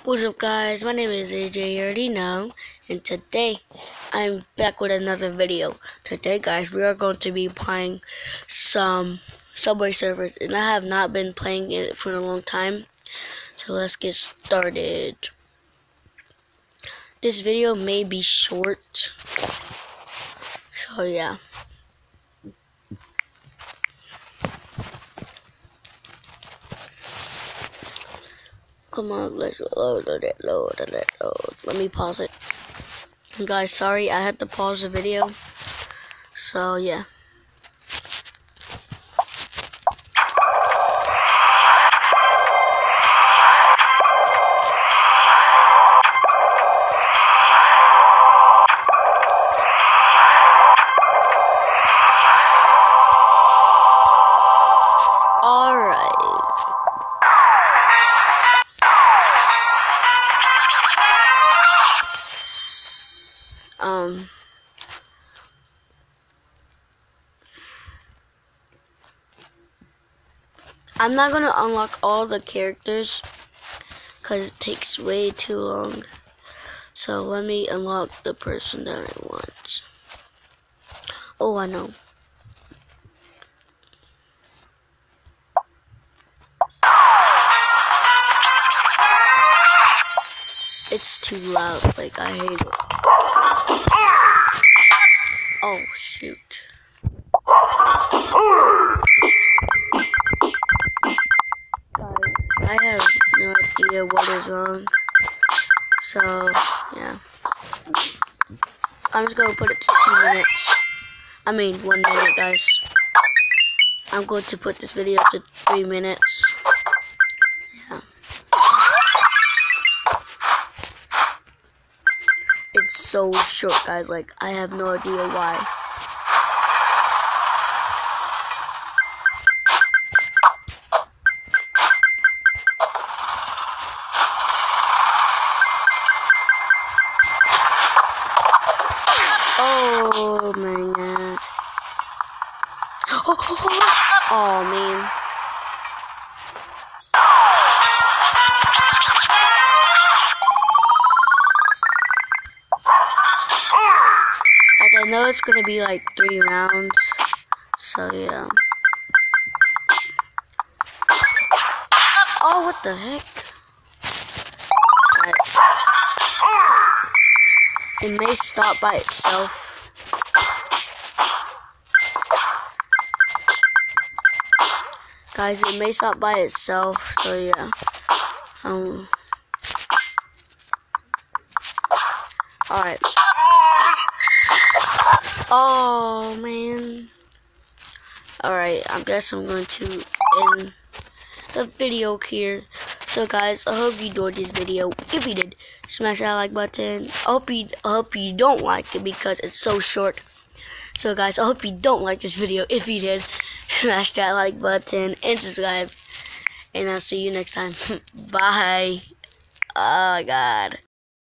What's up, guys? My name is AJ, you already know, and today I'm back with another video. Today, guys, we are going to be playing some Subway servers, and I have not been playing it for a long time, so let's get started. This video may be short, so yeah. Come on, let's load it. Let me pause it. Guys, sorry, I had to pause the video. So, yeah. I'm not gonna unlock all the characters because it takes way too long. So let me unlock the person that I want. Oh, I know. It's too loud, like I hate it. Oh shoot. I have no idea what is wrong. So, yeah. I'm just gonna put it to 2 minutes. I mean, 1 minute, guys. I'm going to put this video to 3 minutes. Yeah. It's so short, guys. Like, I have no idea why. Oh my god. Oh man. As I know it's gonna be like 3 rounds. So yeah. Oh, what the heck? Right. It may stop by itself. Guys, it may stop by itself, so yeah. Alright. Oh, man. Alright, I guess I'm going to end the video here. So, guys, I hope you enjoyed this video. If you did, smash that like button. I hope you don't like it because it's so short. So guys, I hope you don't like this video. If you did, smash that like button and subscribe. And I'll see you next time. Bye. Oh my god.